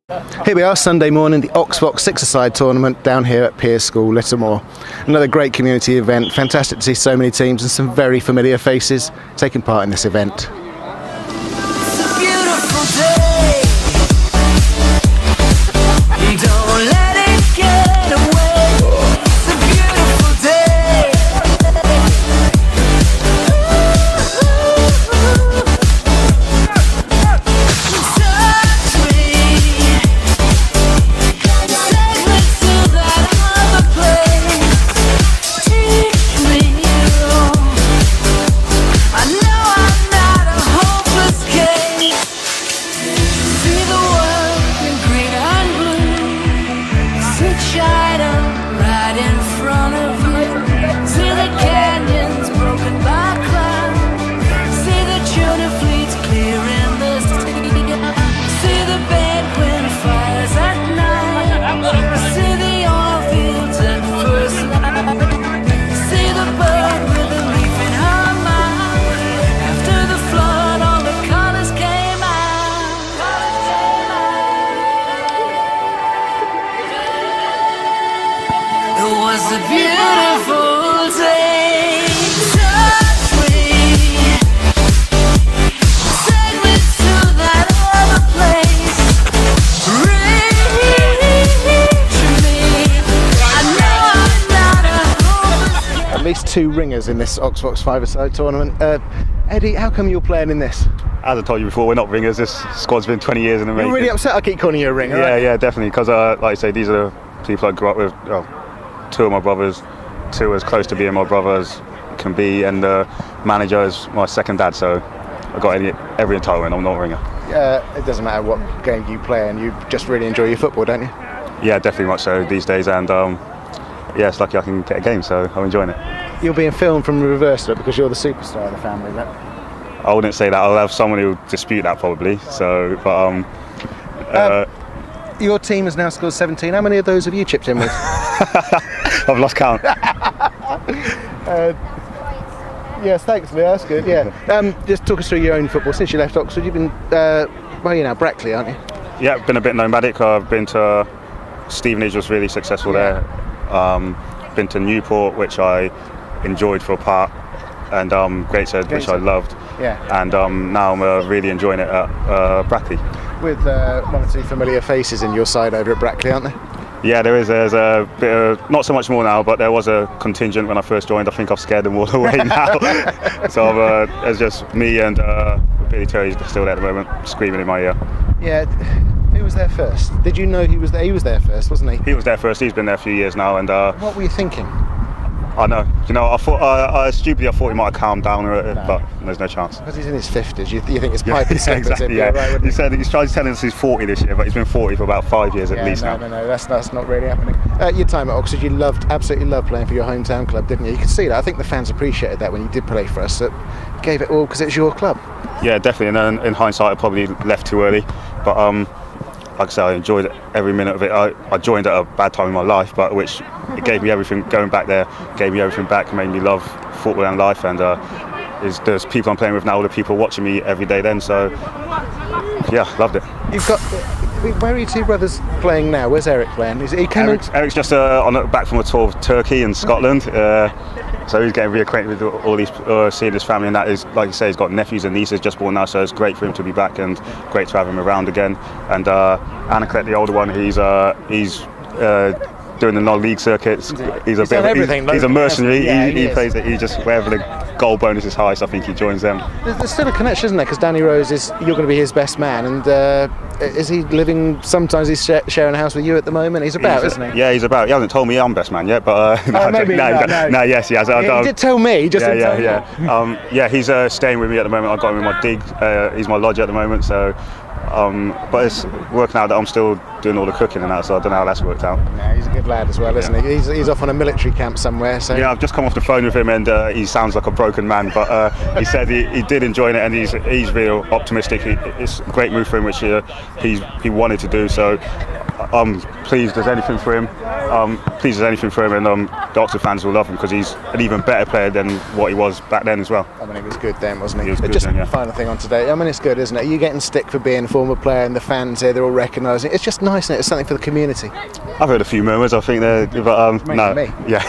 Here we are, Sunday morning, the OxVox six-a-side tournament down here at Pearce School, Littlemore. Another great community event, fantastic to see so many teams and some very familiar faces taking part in this event. It's a beautiful day. Don't let it get away. It's a beautiful day. Touch me. Take me to that other place. Teach me. I know I'm not a hopeless case. See the world in green and blue. See China right in front of you. See the canyons broken by clouds. See the tuna fleets clearing the sea. See the bedwind fires at night. See the oil fields at first light. See the bird with a leaf in her mouth. After the flood, all the colors came out. It was a beautiful day. Touch me. Take me to that other place. Reach me. I know I'm not a hopeless. At least two ringers in this OxVox five-a-side tournament. Eddie, how come you're playing in this? As I told you before, we're not ringers. This squad's been 20 years in the making. You're really upset I keep calling you a ringer, Yeah, right? yeah, definitely. Because, like I say, these are the people I grew up with. Well, two of my brothers, two as close to being my brother as can be, and the manager is my second dad. So I've got every entitlement. I'm not a ringer. It doesn't matter what game you play and you just really enjoy your football, don't you? Yeah, definitely much so these days. And yeah, it's lucky I can get a game, so I'm enjoying it. You're being filmed from the reverse look because you're the superstar of the family, right? I wouldn't say that. I'll have someone who will dispute that probably. So, but Your team has now scored 17. How many of those have you chipped in with? I've lost count. Yes, thanks, Lee. That's good. Yeah. Just talk us through your own football. Since you left Oxford, you've been, well, you're now Brackley, aren't you? Yeah, been a bit nomadic. I've been to Stevenage, was really successful there. Been to Newport, which I enjoyed for a part, and Gateshead, which I loved. Yeah. And now I'm really enjoying it at Brackley. With one or two familiar faces in your side over at Brackley, aren't there? Yeah, there's a bit of, not so much more now, but there was a contingent when I first joined. I think I've scared them all away now. So it's just me and Billy Terry's still there at the moment, screaming in my ear. Yeah. Who was there first? Did you know he was there? He was there first, wasn't he? He was there first. He's been there a few years now, and what were you thinking? I know. You know, I thought stupidly I thought he might have calmed down a bit, but there's no chance. Because he's in his 50s, you think it's pipe and seconds, exactly. Yeah. Right, He said he's trying to tell us he's 40 this year, but he's been 40 for about 5 years at least now. No, that's not really happening. Your time at Oxford, you absolutely loved playing for your hometown club, didn't you? You could see that. I think the fans appreciated that when you did play for us. That you gave it all because it's your club. Yeah, definitely. And then in hindsight, I probably left too early, but like I said, I enjoyed every minute of it. I joined at a bad time in my life, but which it gave me everything. Going back there gave me everything back, made me love football and life. And there's people I'm playing with now, the people watching me every day then. So yeah, loved it. You've got. Where are your two brothers playing now? Where's Eric playing? Eric's just back from a tour of Turkey and Scotland. So he's getting reacquainted with all these, seeing his family, and that is, like you say, he's got nephews and nieces just born now, so it's great for him to be back and great to have him around again. And Anaclet, the older one, he's doing the non-league circuits. He's a mercenary. He plays it. He just wherever the goal bonus is highest, I think he joins them. There's still a connection, isn't there? Because Danny Rose you're going to be his best man, and is he living? Sometimes he's sharing a house with you at the moment. He's about, isn't he? Yeah, he's about. He hasn't told me I'm best man yet, but no, yes, he has. He did tell me. Just yeah. He's staying with me at the moment. I got him in my dig. He's my lodger at the moment, so. But it's working out that I'm still doing all the cooking and that, so I don't know how that's worked out. No, he's a good lad as well, isn't he? He's off on a military camp somewhere. So yeah, I've just come off the phone with him, and he sounds like a broken man, but he said he did enjoy it, and he's real optimistic. It's a great move for him, which he wanted to do. So I'm pleased as anything for him. Pleased as anything for him, and the Oxford fans will love him because he's an even better player than what he was back then as well. I mean, he was good then, wasn't he? He was good Just then, yeah. final thing on today. I mean, it's good, isn't it? You getting stick for being a former player, and the fans here, they're all recognising it. It's just nice, isn't it? It's something for the community. I've heard a few murmurs. I think but no, me. yeah,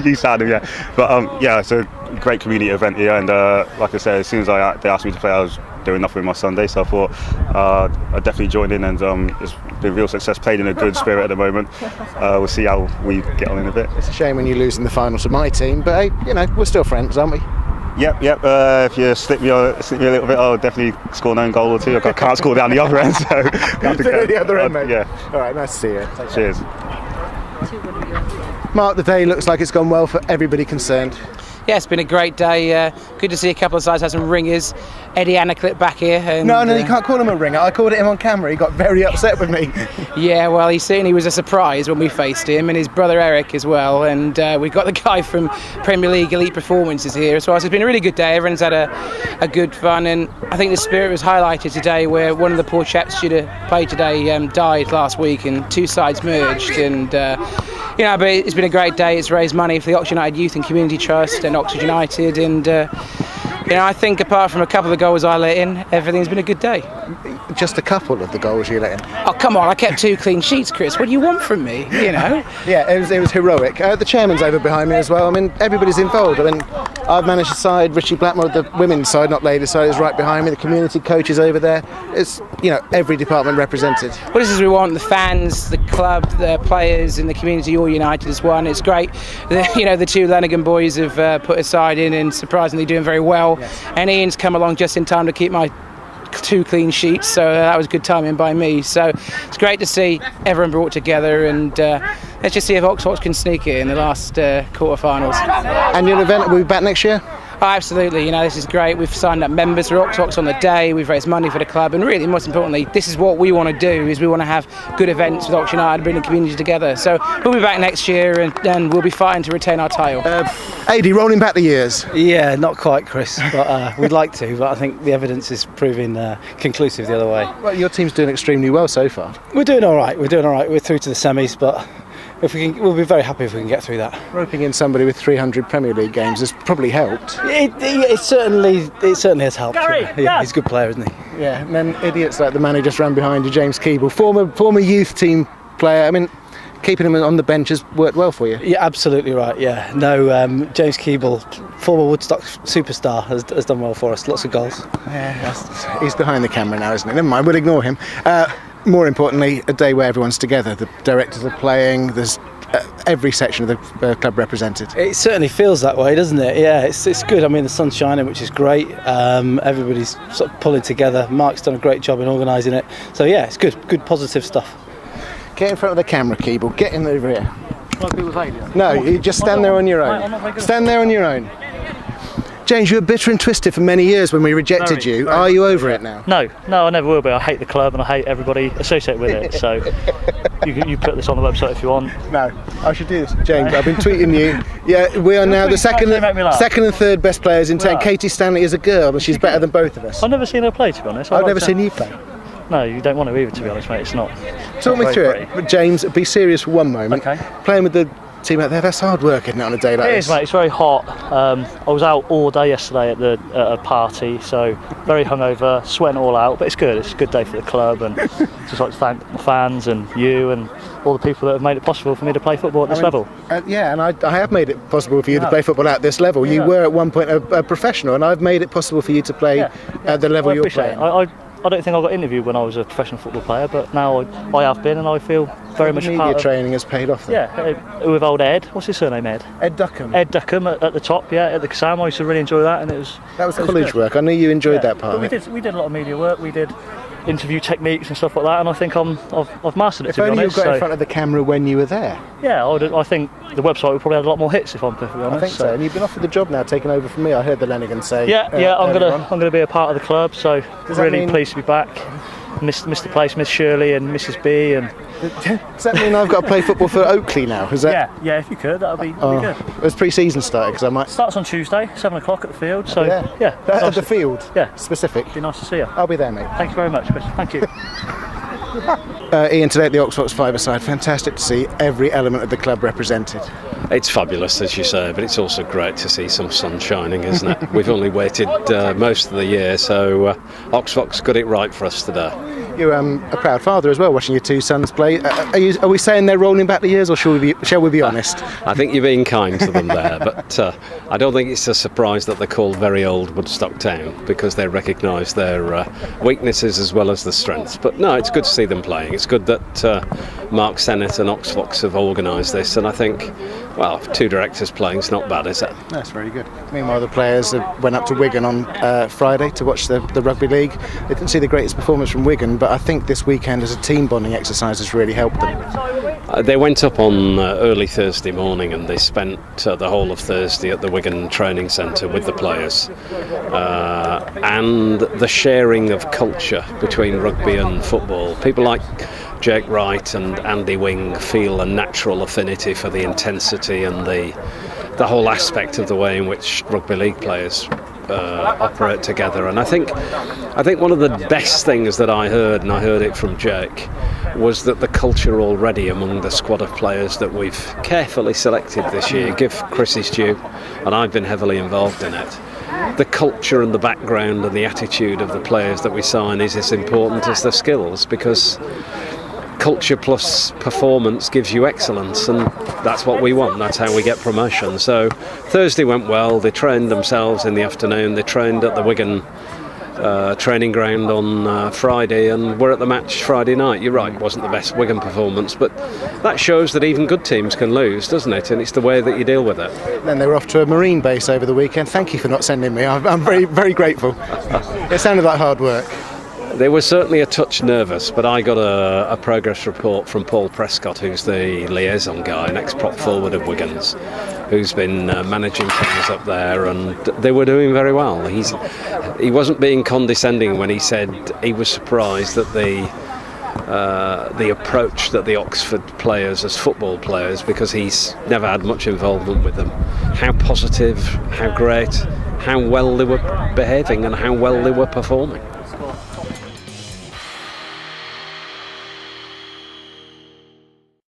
you sound him, yeah. But yeah, it's a great community event here, and like I said, as soon as they asked me to play, I was doing nothing with my Sunday, so I thought I'd definitely join in, and it's been a real success. Played in a good spirit at the moment. We'll see how we get on in a bit. It's a shame when you lose in the final to my team, but hey, you know, we're still friends, aren't we? Yep. If you slip me a little bit, I'll definitely score an own goal or two. I can't score down the other end, so Can't do it the other end, mate. Yeah. All right, nice to see you. Cheers. Mark, the day looks like it's gone well for everybody concerned. Yeah, it's been a great day. Good to see a couple of sides have some ringers. Eddie Anaclip back here. And, No, you can't call him a ringer. I called it him on camera. He got very upset with me. Yeah, well, he certainly was a surprise when we faced him, and his brother Eric as well. And we've got the guy from Premier League Elite Performances here as well. So it's been a really good day. Everyone's had a good fun, and I think the spirit was highlighted today, where one of the poor chaps should have played today died last week, and two sides merged. And you know, but it's been a great day. It's raised money for the Oxford United Youth and Community Trust and Oxford United, and you know, I think apart from a couple of goals I let in, everything's been a good day. Just a couple of the goals you let in. Oh, come on, I kept 2 clean sheets, Chris. What do you want from me, you know? Yeah, it was heroic. The chairman's over behind me as well. I mean, everybody's involved. I mean, I've managed the side. Richie Blackmore, the women's side, not ladies' side, is right behind me. The community coach is over there. It's, you know, every department represented. Well, this is what we want. The fans, the club, the players and the community all united as one. It's great. You know, the 2 Lanigan boys have put a side in and surprisingly doing very well. Yes. And Ian's come along just in time to keep my 2 clean sheets, so that was good timing by me. So it's great to see everyone brought together, and let's just see if OxVox can sneak it in the last quarterfinals. Annual event, will we be back next year? Oh, absolutely, you know, this is great. We've signed up members for OxVox on the day, we've raised money for the club, and really, most importantly, this is what we want to do, is we want to have good events with Oxford United, bring the community together. So we'll be back next year, and we'll be fighting to retain our title. AD, rolling back the years. Yeah, not quite, Chris, but we'd like to, but I think the evidence is proving conclusive the other way. Well, your team's doing extremely well so far. We're doing all right, we're through to the semis, but if we can, we'll be very happy if we can get through that. Roping in somebody with 300 Premier League games has probably helped. It certainly has helped. Yeah, he's a good player, isn't he? Yeah, and then idiots like the man who just ran behind you, James Keeble, former youth team player. I mean, keeping him on the bench has worked well for you. Yeah, absolutely right. Yeah, no, James Keeble, former Woodstock superstar, has done well for us. Lots of goals. Yeah, he's behind the camera now, isn't he? Never mind, we'll ignore him. More importantly, a day where everyone's together. The directors are playing. There's every section of the club represented. It certainly feels that way, doesn't it? Yeah, it's good. I mean, the sun's shining, which is great. Everybody's sort of pulling together. Mark's done a great job in organising it. So yeah, it's good positive stuff. Get in front of the camera, Keeble. Get in over here. Like people say, no, you just stand there on your own. Stand there on your own. James, you were bitter and twisted for many years when we rejected you. Are you over it now? No, I never will be. I hate the club and I hate everybody associated with it. So you put this on the website if you want. No, I should do this. James, I've been tweeting you. Yeah, we are now the second and third best players in town. Katie Stanley is a girl, and she's better than both of us. I've never seen her play, to be honest. I've never seen you play. No, you don't want to either, to be honest, mate. It's not. Talk me through it. James, be serious for one moment. Okay. Playing with the team out there, that's hard work, isn't it, on a day like this? It is, mate. It's very hot. I was out all day yesterday at a party, so very hungover, sweating all out, but it's good. It's a good day for the club, and just like to thank the fans and you and all the people that have made it possible for me to play football at this level. Yeah, and I have made it possible for you to play football at this level. You were at one point a professional, and I've made it possible for you to play at the level you're playing. I don't think I got interviewed when I was a professional football player, but now I have been, and I feel very much a part of... Media training has paid off then. Yeah, with old Ed. What's his surname, Ed? Ed Duckham. Ed Duckham at the top, yeah, at the Kasam. I used to really enjoy that, and that was college work. I knew you enjoyed that part. But we did a lot of media work. We did interview techniques and stuff like that, and I think I've mastered it, to be honest. If only you got in front of the camera when you were there. Yeah, I think the website would probably have a lot more hits, if I'm perfectly honest. I think so. And you've been offered the job now, taken over from me. I heard the Lanigan say. Yeah, I'm gonna be a part of the club, so really pleased to be back. Miss the place, Miss Shirley and Mrs B, and does that mean I've got to play football for Oakley now? Is that? Yeah, if you could, that'd be good. Has pre-season started? Because I might. Starts on Tuesday, 7 o'clock at the field. So yeah, at the field. Yeah, specific. Be nice to see you. I'll be there, mate. Thank you very much, Chris. Thank you. Ian, today at the OxVox five-a-side, fantastic to see every element of the club represented. It's fabulous, as you say, but it's also great to see some sun shining, isn't it? We've only waited most of the year, so OxVox got it right for us today. You're a proud father as well, watching your two sons play. Are we saying they're rolling back the years, or shall we be honest? I think you're being kind to them there, but I don't think it's a surprise that they're called very old Woodstock Town, because they recognise their weaknesses as well as the strengths. But no, it's good to see them playing. It's good that Mark Sennett and OxVox have organised this, and I think, well, two directors playing is not bad, is it? That's very good. Meanwhile, the players went up to Wigan on Friday to watch the rugby league. They didn't see the greatest performance from Wigan, but I think this weekend as a team bonding exercise has really helped them. They went up on early Thursday morning, and they spent the whole of Thursday at the Wigan training centre with the players, and the sharing of culture between rugby and football. People like Jake Wright and Andy Wing feel a natural affinity for the intensity and the whole aspect of the way in which rugby league players operate together. And I think one of the best things that I heard, and I heard it from Jake, was that the culture already among the squad of players that we've carefully selected this year, give Chris his due, and I've been heavily involved in it, the culture and the background and the attitude of the players that we sign is as important as the skills, because culture plus performance gives you excellence, and that's what we want. That's how we get promotion. So Thursday went well. They trained themselves in the afternoon. They trained at the Wigan training ground on Friday, and we're at the match Friday night. You're right, it wasn't the best Wigan performance, but that shows that even good teams can lose, doesn't it? And it's the way that you deal with it. Then they were off to a marine base over the weekend. Thank you for not sending me. I'm very, very grateful. It sounded like hard work. They were certainly a touch nervous, but I got a progress report from Paul Prescott, who's the liaison guy, an ex-prop forward of Wigan's, who's been managing things up there, and they were doing very well. He wasn't being condescending when he said he was surprised that the approach that the Oxford players as football players, because he's never had much involvement with them, how positive, how great, how well they were behaving and how well they were performing.